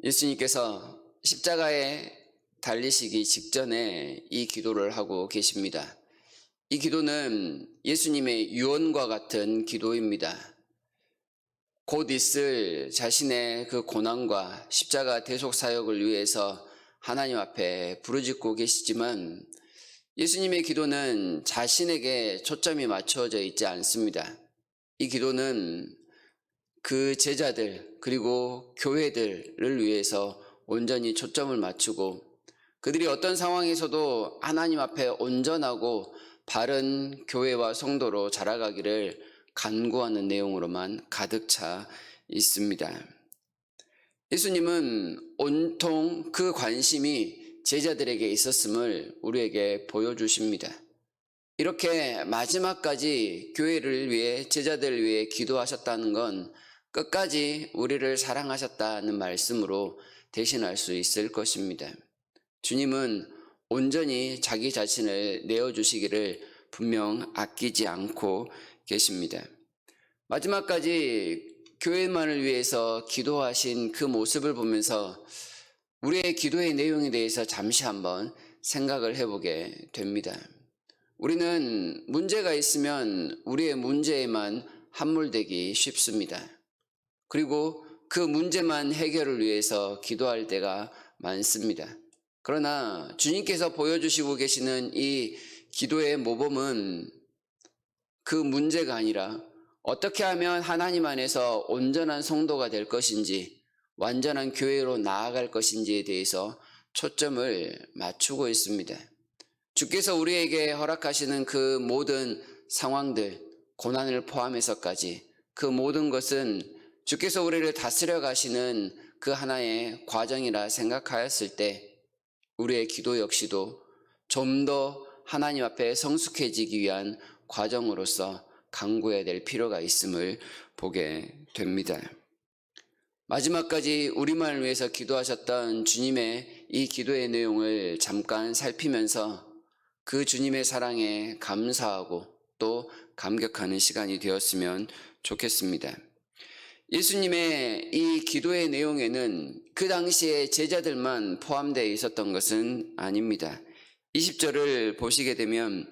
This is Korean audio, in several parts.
예수님께서 십자가에 달리시기 직전에 이 기도를 하고 계십니다. 이 기도는 예수님의 유언과 같은 기도입니다. 곧 있을 자신의 그 고난과 십자가 대속 사역을 위해서 하나님 앞에 부르짖고 계시지만 예수님의 기도는 자신에게 초점이 맞춰져 있지 않습니다. 이 기도는 그 제자들 그리고 교회들을 위해서 온전히 초점을 맞추고 그들이 어떤 상황에서도 하나님 앞에 온전하고 바른 교회와 성도로 자라가기를 간구하는 내용으로만 가득 차 있습니다. 예수님은 온통 그 관심이 제자들에게 있었음을 우리에게 보여주십니다. 이렇게 마지막까지 교회를 위해 제자들을 위해 기도하셨다는 건 끝까지 우리를 사랑하셨다는 말씀으로 대신할 수 있을 것입니다. 주님은 온전히 자기 자신을 내어주시기를 분명 아끼지 않고 계십니다. 마지막까지 교회만을 위해서 기도하신 그 모습을 보면서 우리의 기도의 내용에 대해서 잠시 한번 생각을 해보게 됩니다. 우리는 문제가 있으면 우리의 문제에만 함몰되기 쉽습니다. 그리고 그 문제만 해결을 위해서 기도할 때가 많습니다. 그러나 주님께서 보여주시고 계시는 이 기도의 모범은 그 문제가 아니라 어떻게 하면 하나님 안에서 온전한 성도가 될 것인지 완전한 교회로 나아갈 것인지에 대해서 초점을 맞추고 있습니다. 주께서 우리에게 허락하시는 그 모든 상황들, 고난을 포함해서까지 그 모든 것은 주께서 우리를 다스려 가시는 그 하나의 과정이라 생각하였을 때 우리의 기도 역시도 좀 더 하나님 앞에 성숙해지기 위한 과정으로서 간구해야 될 필요가 있음을 보게 됩니다. 마지막까지 우리만을 위해서 기도하셨던 주님의 이 기도의 내용을 잠깐 살피면서 그 주님의 사랑에 감사하고 또 감격하는 시간이 되었으면 좋겠습니다. 예수님의 이 기도의 내용에는 그 당시에 제자들만 포함되어 있었던 것은 아닙니다. 20절을 보시게 되면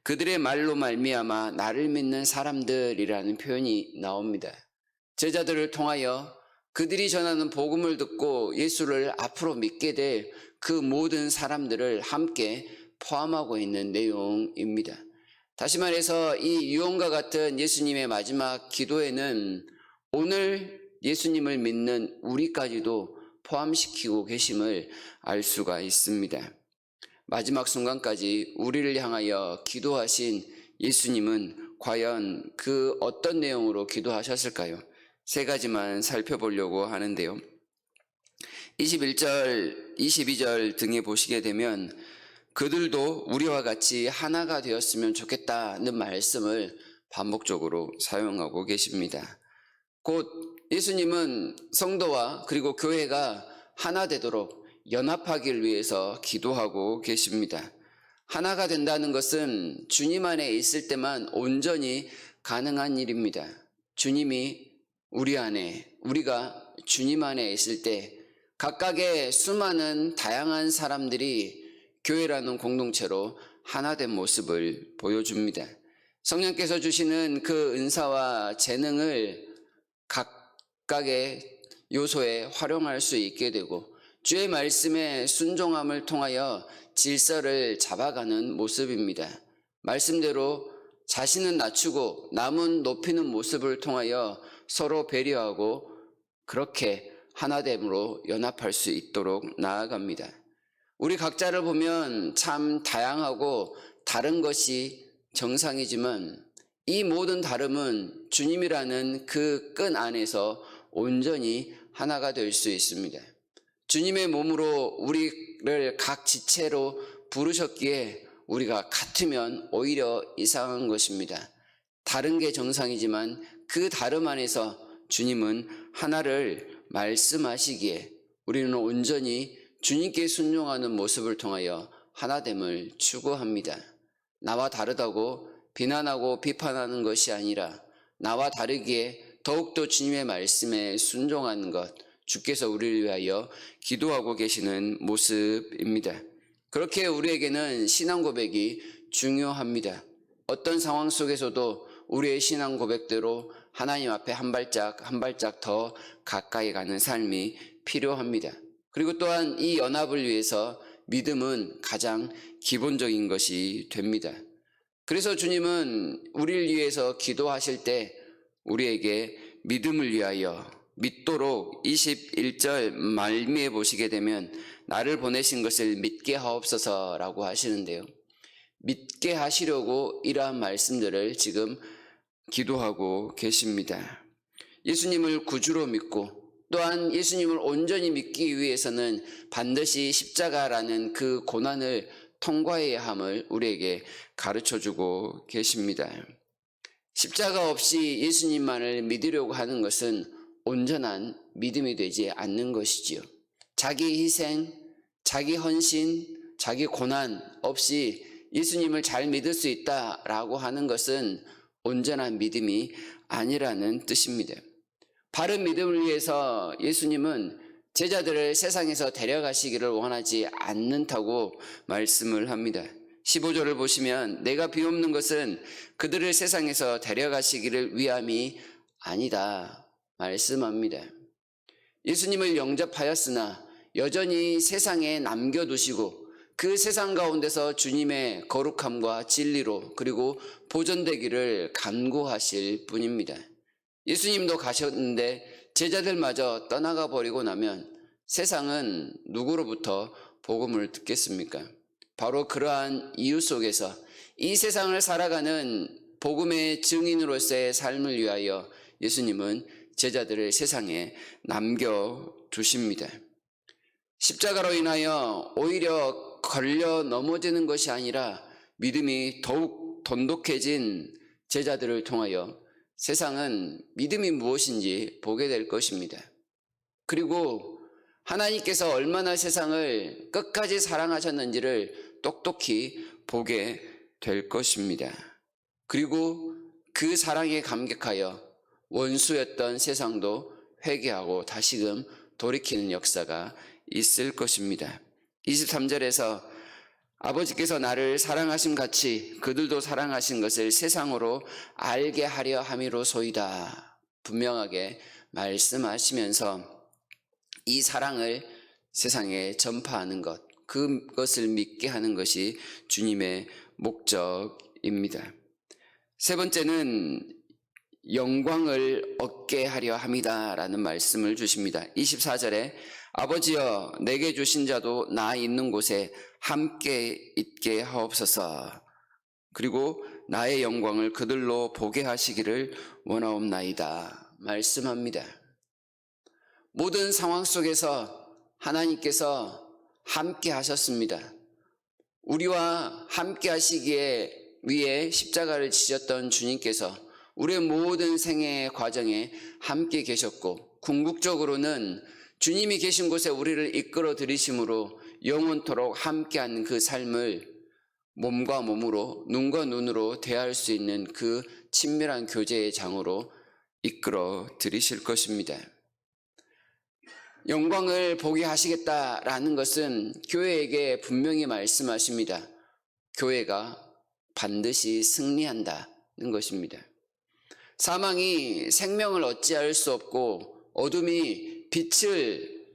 그들의 말로 말미암아 나를 믿는 사람들이라는 표현이 나옵니다. 제자들을 통하여 그들이 전하는 복음을 듣고 예수를 앞으로 믿게 될 그 모든 사람들을 함께 포함하고 있는 내용입니다. 다시 말해서 이 유언과 같은 예수님의 마지막 기도에는 오늘 예수님을 믿는 우리까지도 포함시키고 계심을 알 수가 있습니다. 마지막 순간까지 우리를 향하여 기도하신 예수님은 과연 그 어떤 내용으로 기도하셨을까요? 세 가지만 살펴보려고 하는데요. 21절, 22절 등에 보시게 되면 그들도 우리와 같이 하나가 되었으면 좋겠다는 말씀을 반복적으로 사용하고 계십니다. 곧 예수님은 성도와 그리고 교회가 하나 되도록 연합하기를 위해서 기도하고 계십니다. 하나가 된다는 것은 주님 안에 있을 때만 온전히 가능한 일입니다. 주님이 우리 안에, 우리가 주님 안에 있을 때 각각의 수많은 다양한 사람들이 교회라는 공동체로 하나된 모습을 보여줍니다. 성령께서 주시는 그 은사와 재능을 각각의 요소에 활용할 수 있게 되고 주의 말씀에 순종함을 통하여 질서를 잡아가는 모습입니다. 말씀대로 자신은 낮추고 남은 높이는 모습을 통하여 서로 배려하고 그렇게 하나됨으로 연합할 수 있도록 나아갑니다. 우리 각자를 보면 참 다양하고 다른 것이 정상이지만 이 모든 다름은 주님이라는 그 끈 안에서 온전히 하나가 될 수 있습니다. 주님의 몸으로 우리를 각 지체로 부르셨기에 우리가 같으면 오히려 이상한 것입니다. 다른 게 정상이지만 그 다름 안에서 주님은 하나를 말씀하시기에 우리는 온전히 주님께 순종하는 모습을 통하여 하나됨을 추구합니다. 나와 다르다고 비난하고 비판하는 것이 아니라 나와 다르기에 더욱더 주님의 말씀에 순종하는 것, 주께서 우리를 위하여 기도하고 계시는 모습입니다. 그렇게 우리에게는 신앙 고백이 중요합니다. 어떤 상황 속에서도 우리의 신앙 고백대로 하나님 앞에 한 발짝 한 발짝 더 가까이 가는 삶이 필요합니다. 그리고 또한 이 연합을 위해서 믿음은 가장 기본적인 것이 됩니다. 그래서 주님은 우리를 위해서 기도하실 때 우리에게 믿음을 위하여 믿도록 21절 말미에 보시게 되면 나를 보내신 것을 믿게 하옵소서라고 하시는데요. 믿게 하시려고 이러한 말씀들을 지금 기도하고 계십니다. 예수님을 구주로 믿고 또한 예수님을 온전히 믿기 위해서는 반드시 십자가라는 그 고난을 통과해야 함을 우리에게 가르쳐주고 계십니다. 십자가 없이 예수님만을 믿으려고 하는 것은 온전한 믿음이 되지 않는 것이지요. 자기 희생, 자기 헌신, 자기 고난 없이 예수님을 잘 믿을 수 있다라고 하는 것은 온전한 믿음이 아니라는 뜻입니다. 바른 믿음을 위해서 예수님은 제자들을 세상에서 데려가시기를 원하지 않는다고 말씀을 합니다. 15절을 보시면 내가 비옵는 것은 그들을 세상에서 데려가시기를 위함이 아니다 말씀합니다. 예수님을 영접하였으나 여전히 세상에 남겨두시고 그 세상 가운데서 주님의 거룩함과 진리로 그리고 보존되기를 간구하실 분입니다. 예수님도 가셨는데 제자들마저 떠나가 버리고 나면 세상은 누구로부터 복음을 듣겠습니까? 바로 그러한 이유 속에서 이 세상을 살아가는 복음의 증인으로서의 삶을 위하여 예수님은 제자들을 세상에 남겨두십니다. 십자가로 인하여 오히려 걸려 넘어지는 것이 아니라 믿음이 더욱 돈독해진 제자들을 통하여 세상은 믿음이 무엇인지 보게 될 것입니다. 그리고 하나님께서 얼마나 세상을 끝까지 사랑하셨는지를 똑똑히 보게 될 것입니다. 그리고 그 사랑에 감격하여 원수였던 세상도 회개하고 다시금 돌이키는 역사가 있을 것입니다. 23절에서 아버지께서 나를 사랑하심 같이 그들도 사랑하신 것을 세상으로 알게 하려 함이로소이다 분명하게 말씀하시면서 이 사랑을 세상에 전파하는 것, 그것을 믿게 하는 것이 주님의 목적입니다. 세 번째는 영광을 얻게 하려 함이다라는 말씀을 주십니다. 24절에 아버지여 내게 주신 자도 나 있는 곳에 함께 있게 하옵소서. 그리고 나의 영광을 그들로 보게 하시기를 원하옵나이다 말씀합니다. 모든 상황 속에서 하나님께서 함께 하셨습니다. 우리와 함께 하시기에 위해 십자가를 지셨던 주님께서 우리의 모든 생애의 과정에 함께 계셨고 궁극적으로는 주님이 계신 곳에 우리를 이끌어 들이심으로 영원토록 함께하는 그 삶을 몸과 몸으로 눈과 눈으로 대할 수 있는 그 친밀한 교제의 장으로 이끌어 들이실 것입니다. 영광을 보게 하시겠다라는 것은 교회에게 분명히 말씀하십니다. 교회가 반드시 승리한다는 것입니다. 사망이 생명을 어찌할 수 없고 어둠이 빛을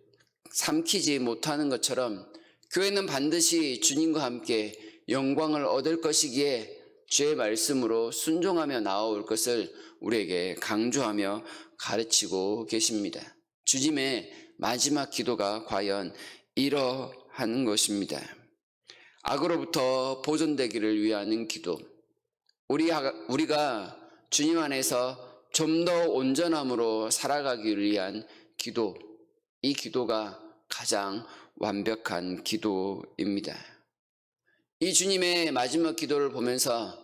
삼키지 못하는 것처럼 교회는 반드시 주님과 함께 영광을 얻을 것이기에 주의 말씀으로 순종하며 나아올 것을 우리에게 강조하며 가르치고 계십니다. 주님의 마지막 기도가 과연 이러한 것입니다. 악으로부터 보존되기를 위하는 기도. 우리가 주님 안에서 좀 더 온전함으로 살아가기 위한 기도. 이 기도가 가장 완벽한 기도입니다. 이 주님의 마지막 기도를 보면서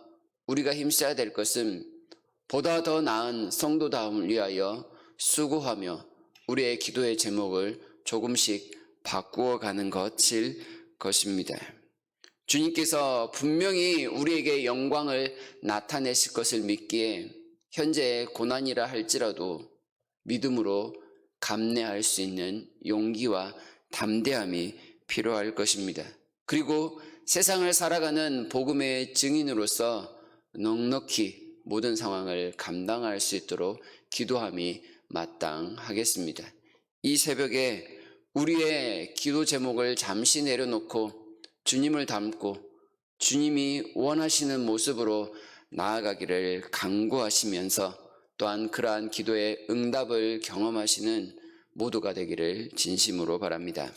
우리가 힘써야 될 것은 보다 더 나은 성도다움을 위하여 수고하며 우리의 기도의 제목을 조금씩 바꾸어가는 것일 것입니다. 주님께서 분명히 우리에게 영광을 나타내실 것을 믿기에 현재의 고난이라 할지라도 믿음으로 감내할 수 있는 용기와 담대함이 필요할 것입니다. 그리고 세상을 살아가는 복음의 증인으로서 넉넉히 모든 상황을 감당할 수 있도록 기도함이 마땅하겠습니다. 이 새벽에 우리의 기도 제목을 잠시 내려놓고 주님을 닮고 주님이 원하시는 모습으로 나아가기를 간구하시면서 또한 그러한 기도의 응답을 경험하시는 모두가 되기를 진심으로 바랍니다.